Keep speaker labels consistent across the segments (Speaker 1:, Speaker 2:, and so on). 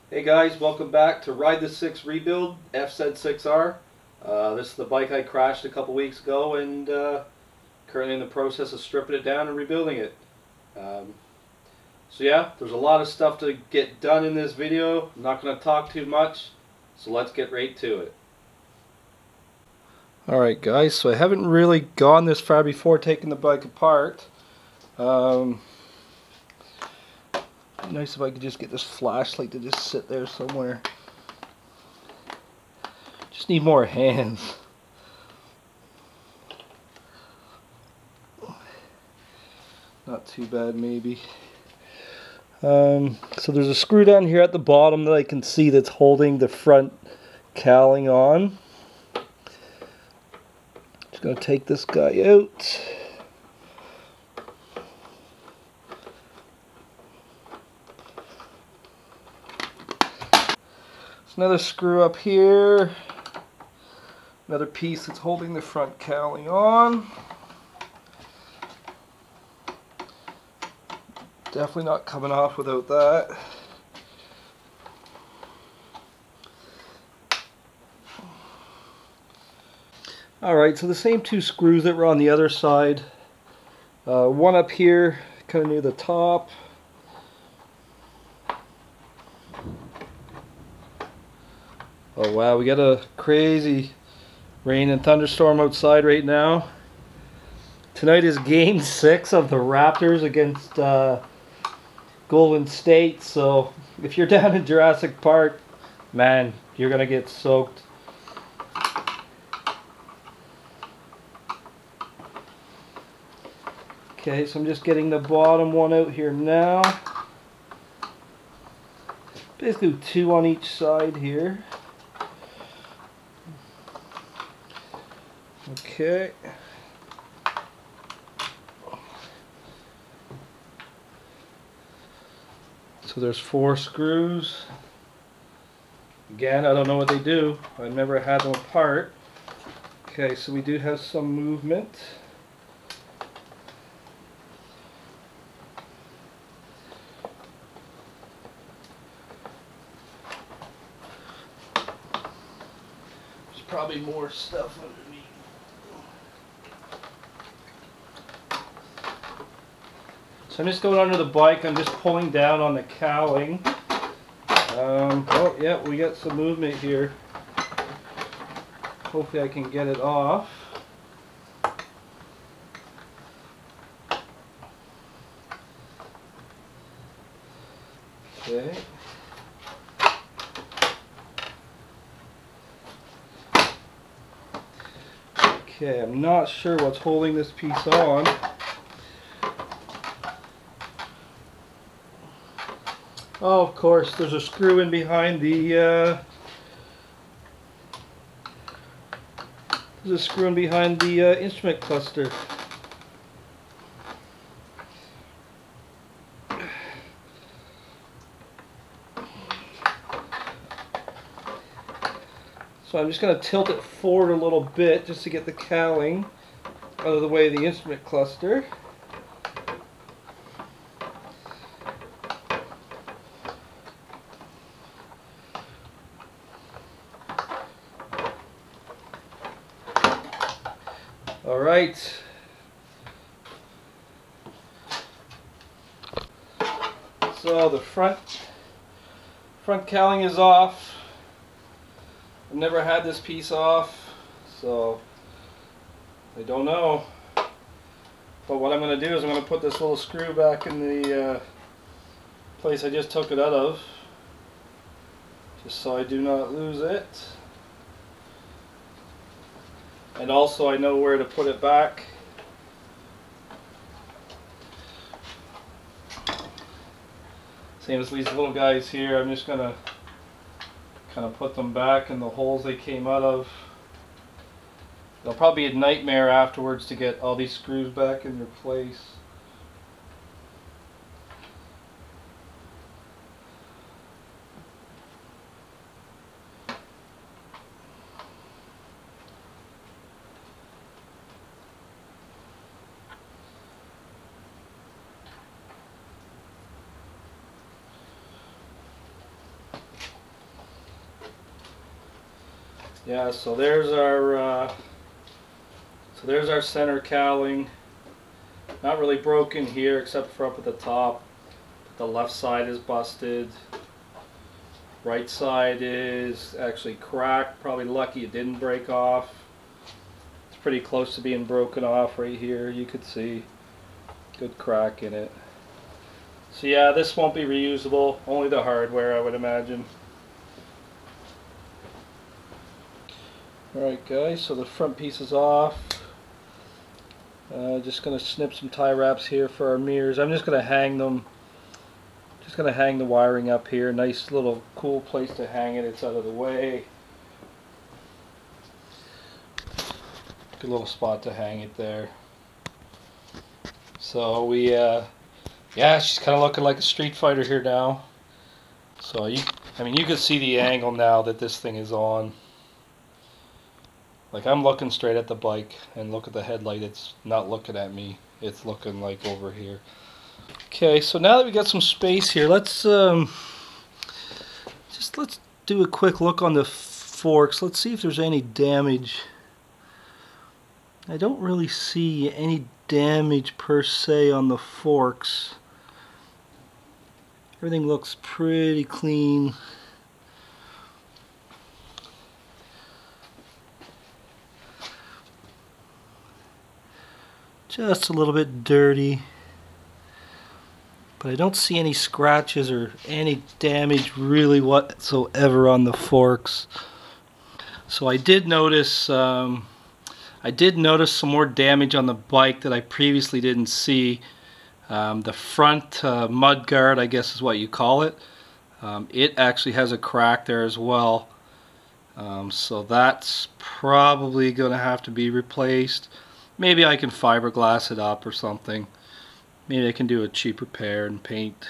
Speaker 1: Hey guys, welcome back to RideThe6 Rebuild FZ6R. This is the bike I crashed a couple weeks ago and currently in the process of stripping it down and rebuilding it. So yeah, there's a lot of stuff to get done in this video. I'm not going to talk too much, so let's get right to it. Alright guys, so I haven't really gone this far before taking the bike apart. Nice if I could just get this flashlight to just sit there somewhere. Just need more hands. Not too bad maybe. So there's a screw down here at the bottom that I can see that's holding the front cowling on. Just going to take this guy out. Another screw up here, another piece that's holding the front cowling on. Definitely not coming off without that. Alright, so the same two screws that were on the other side. One up here, kind of near the top. Oh wow, we got a crazy rain and thunderstorm outside right now. Tonight is game 6 of the Raptors against Golden State, so if you're down in Jurassic Park, man, you're gonna get soaked. Okay, so I'm just getting the bottom one out here now. Basically 2 on each side here. Okay. So there's 4 screws. Again, I don't know what they do. I've never had them apart. Okay, so we do have some movement. There's probably more stuff underneath. So I'm just going under the bike, I'm just pulling down on the cowling. Oh yeah, we got some movement here. Hopefully I can get it off. Okay. Okay, I'm not sure what's holding this piece on. Oh, of course, there's a screw in behind the instrument cluster. So I'm just going to tilt it forward a little bit just to get the cowling out of the way of the instrument cluster. All right. So the front cowling is off. I've never had this piece off, so I don't know. But what I'm going to do is I'm going to put this little screw back in the place I just took it out of, just so I do not lose it. And also I know where to put it back. Same as these little guys here, I'm just going to kind of put them back in the holes they came out of. It'll probably be a nightmare afterwards to get all these screws back in their place. Yeah, so there's our center cowling. Not really broken here except for up at the top. The left side is busted. Right side is actually cracked. Probably lucky it didn't break off. It's pretty close to being broken off right here. You could see good crack in it. So yeah, this won't be reusable. Only the hardware, I would imagine. Alright guys, so the front piece is off. Just going to snip some tie wraps here for our mirrors. I'm just going to hang them. Just going to hang the wiring up here. Nice little cool place to hang it. It's out of the way. Good little spot to hang it there. So we, yeah, she's kind of looking like a Street Fighter here now. So I mean, you can see the angle now that this thing is on. Like, I'm looking straight at the bike, and look at the headlight. It's not looking at me. It's looking like over here. Okay, so now that we got some space here, let's do a quick look on the forks. Let's see if there's any damage. I don't really see any damage per se on the forks. Everything looks pretty clean. Just a little bit dirty, but I don't see any scratches or any damage really whatsoever on the forks. So I did notice some more damage on the bike that I previously didn't see. The front mud guard, I guess is what you call it, it actually has a crack there as well. So that's probably going to have to be replaced. Maybe I can fiberglass it up or something. Maybe I can do a cheap repair and paint.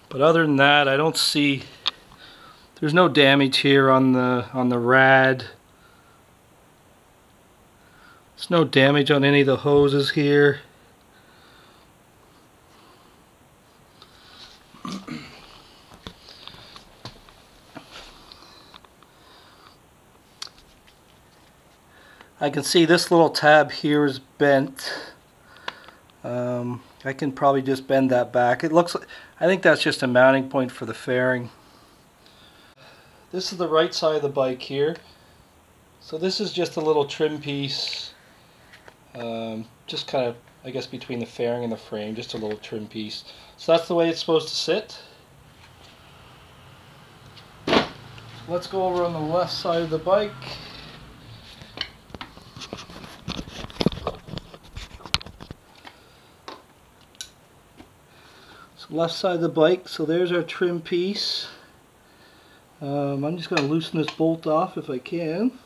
Speaker 1: But other than that, I don't see. There's no damage here on the rad. There's no damage on any of the hoses here. I can see this little tab here is bent. I can probably just bend that back. It looks like, I think that's just a mounting point for the fairing. This is the right side of the bike here. So this is just a little trim piece. Just kind of, I guess, between the fairing and the frame, just a little trim piece. So that's the way it's supposed to sit. Let's go over on the left side of the bike. Left side of the bike, so there's our trim piece. I'm just going to loosen this bolt off if I can.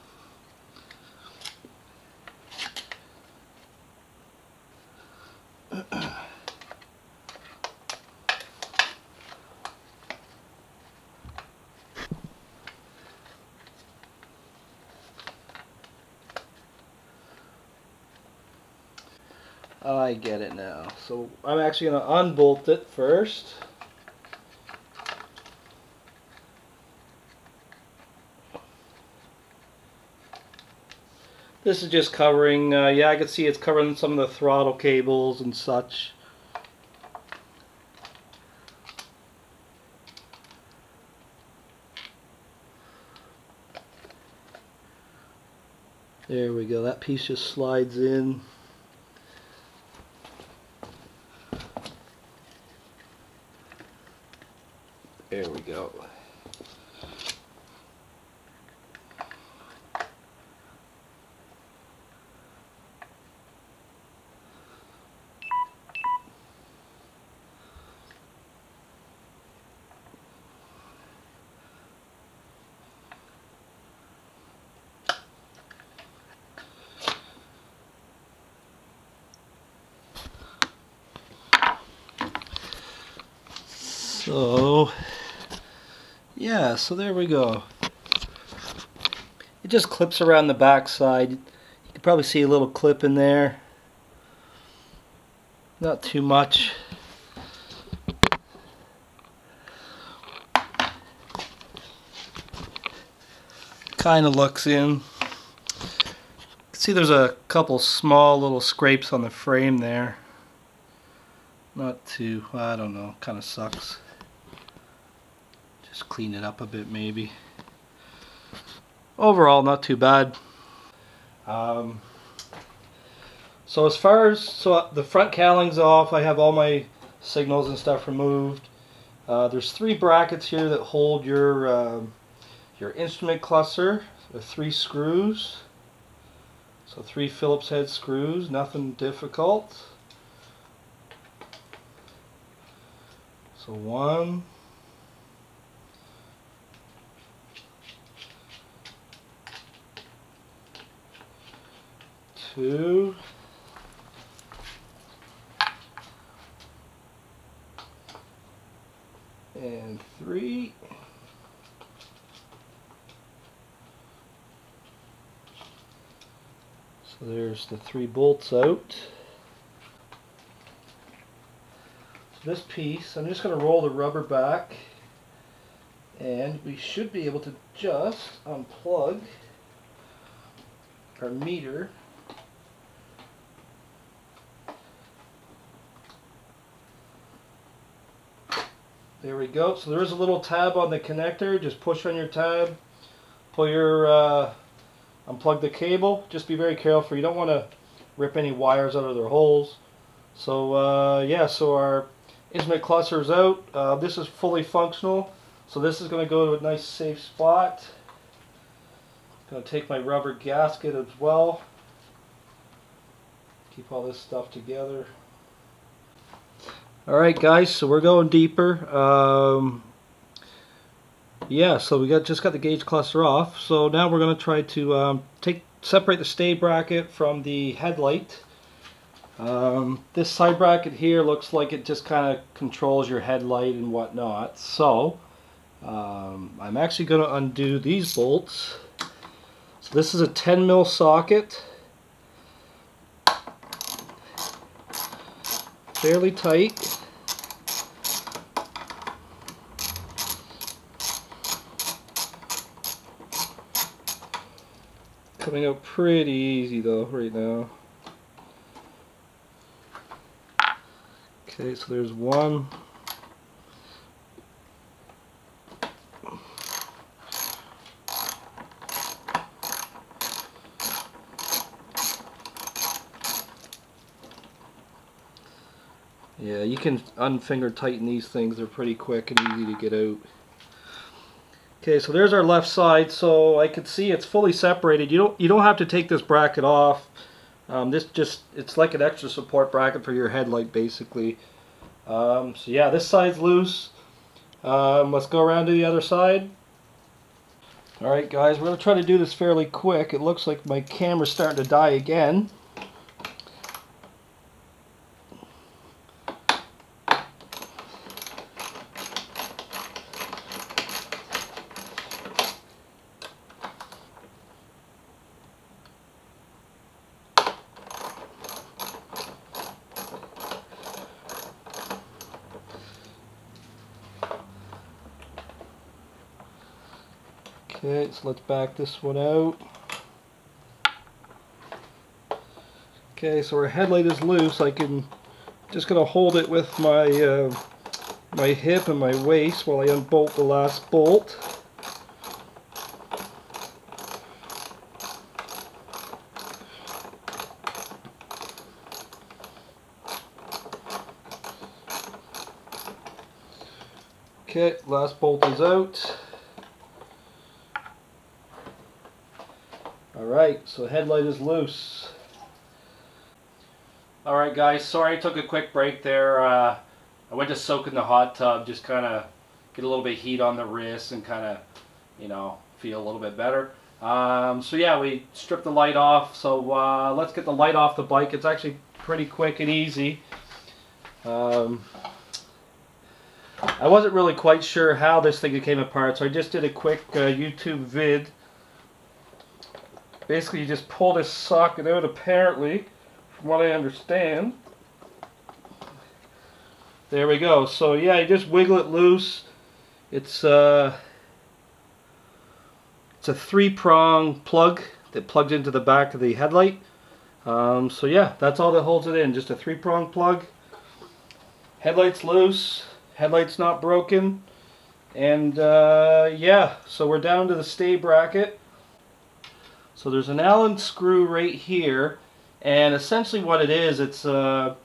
Speaker 1: I get it now. So I'm actually going to unbolt it first. This is just covering, yeah, I can see it's covering some of the throttle cables and such. There we go, that piece just slides in. There we go. So, yeah, so there we go. It just clips around the back side. You can probably see a little clip in there. Not too much. kind of looks in. See, there's a couple small little scrapes on the frame there. Not too, I don't know, kind of sucks. Just clean it up a bit maybe. Overall, not too bad. So as far as, the front cowling's off, I have all my signals and stuff removed. There's 3 brackets here that hold your instrument cluster with 3 screws. So 3 Phillips head screws, nothing difficult. So 1, 2, and 3. So there's the 3 bolts out. So this piece, I'm just going to roll the rubber back, and we should be able to just unplug our meter. There we go. So there is a little tab on the connector. Just push on your tab, pull your unplug the cable. Just be very careful. You don't want to rip any wires out of their holes. So yeah, so our instrument cluster is out. This is fully functional. So this is going to go to a nice safe spot. I'm going to take my rubber gasket as well. Keep all this stuff together. Alright guys, so we're going deeper. Yeah, so we just got the gauge cluster off. So now we're going to try to separate the stay bracket from the headlight. This side bracket here looks like it just kind of controls your headlight and whatnot. So I'm actually going to undo these bolts. So this is a 10mm socket. Fairly tight. Coming out pretty easy though right now. Okay, so there's one. Yeah, you can unfinger tighten these things. They're pretty quick and easy to get out. Okay, so there's our left side. So I can see it's fully separated. You don't have to take this bracket off. It's like an extra support bracket for your headlight basically. So yeah, this side's loose. Let's go around to the other side. Alright guys, we're going to try to do this fairly quick. It looks like my camera's starting to die again. Okay, so let's back this one out. Okay, so our headlight is loose. Just gonna hold it with my my hip and my waist while I unbolt the last bolt. Okay, last bolt is out. Alright, so headlight is loose. Alright guys, sorry I took a quick break there. I went to soak in the hot tub, just kind of get a little bit of heat on the wrist and kind of, you know, feel a little bit better. So yeah, we stripped the light off. So let's get the light off the bike. It's actually pretty quick and easy. I wasn't really quite sure how this thing came apart, so I just did a quick YouTube vid. Basically, you just pull this socket out, apparently, from what I understand. There we go. So yeah, you just wiggle it loose. It's a a 3-prong plug that plugs into the back of the headlight. So yeah, that's all that holds it in, just a 3-prong plug. Headlight's loose, headlight's not broken, and yeah, so we're down to the stay bracket. So there's an Allen screw right here, and essentially what it is, it's a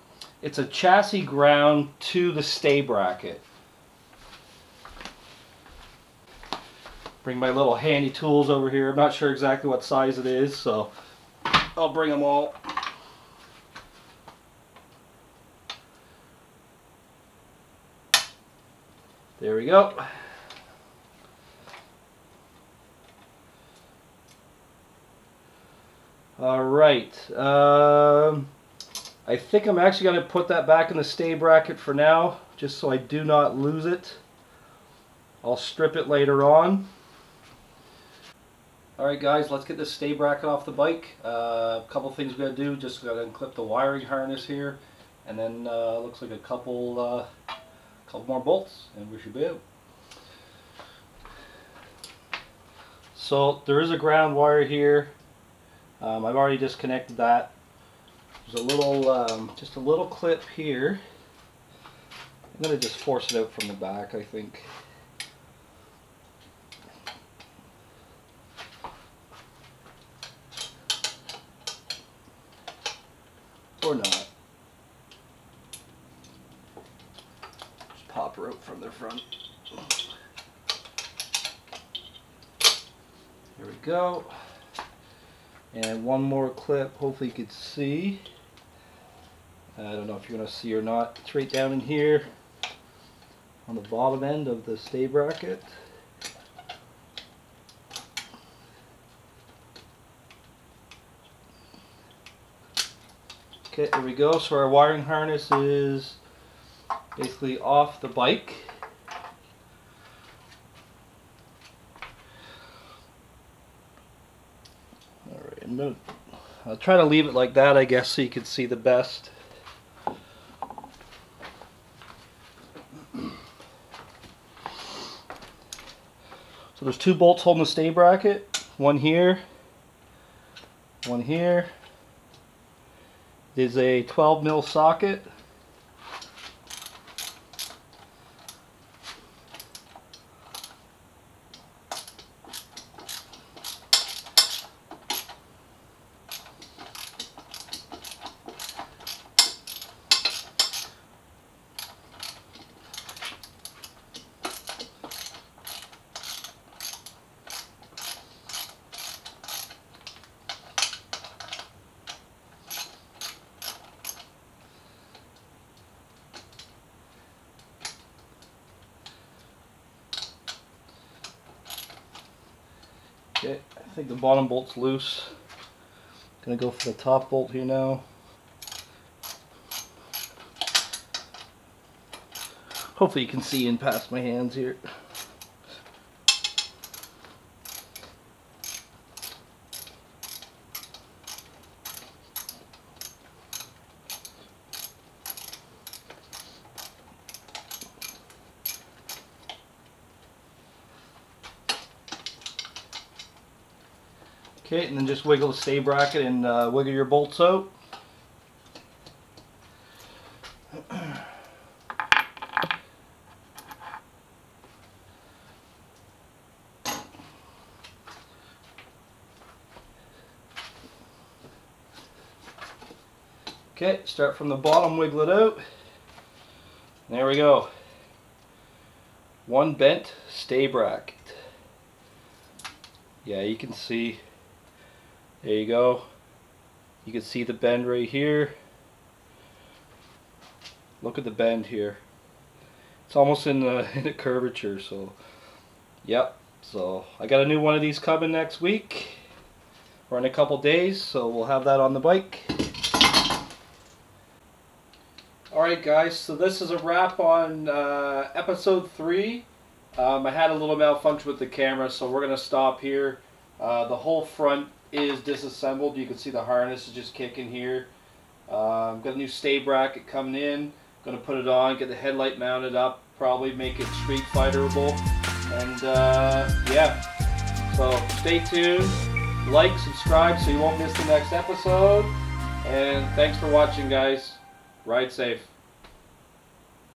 Speaker 1: chassis ground to the stay bracket. Bring my little handy tools over here. I'm not sure exactly what size it is, so I'll bring them all. There we go. Alright, I think I'm actually going to put that back in the stay bracket for now, just so I do not lose it. I'll strip it later on. Alright guys, let's get this stay bracket off the bike. A couple things we got to do, just got to unclip the wiring harness here, and then looks like a couple more bolts, and we should be out. So there is a ground wire here. I've already disconnected that. There's a little, just a little clip here. I'm going to just force it out from the back, I think. Or not. Just pop her out from the front. There we go. And one more clip, hopefully you could see. I don't know if you're going to see or not. It's right down in here on the bottom end of the stay bracket. Okay, there we go. So our wiring harness is basically off the bike. Alright, I'll try to leave it like that, I guess, so you can see the best. So there's 2 bolts holding the stay bracket. One here. One here. There's a 12mm socket. Okay, I think the bottom bolt's loose. Gonna go for the top bolt here now. Hopefully you can see in past my hands here. Okay, and then just wiggle the stay bracket and wiggle your bolts out. Okay, start from the bottom, wiggle it out. There we go. One bent stay bracket. Yeah, you can see. There you go. You can see the bend right here. Look at the bend here. It's almost in a curvature. So, yep. So I got a new one of these coming next week, or in a couple days. So we'll have that on the bike. Alright guys, so this is a wrap on episode 3. I had a little malfunction with the camera, so we're going to stop here. The whole front is disassembled. You can see the harness is just kicking here. Got a new stay bracket coming in. Going to put it on, get the headlight mounted up, probably make it street fighterable. And yeah, So stay tuned, like, subscribe so you won't miss the next episode, and thanks for watching, guys. Ride safe.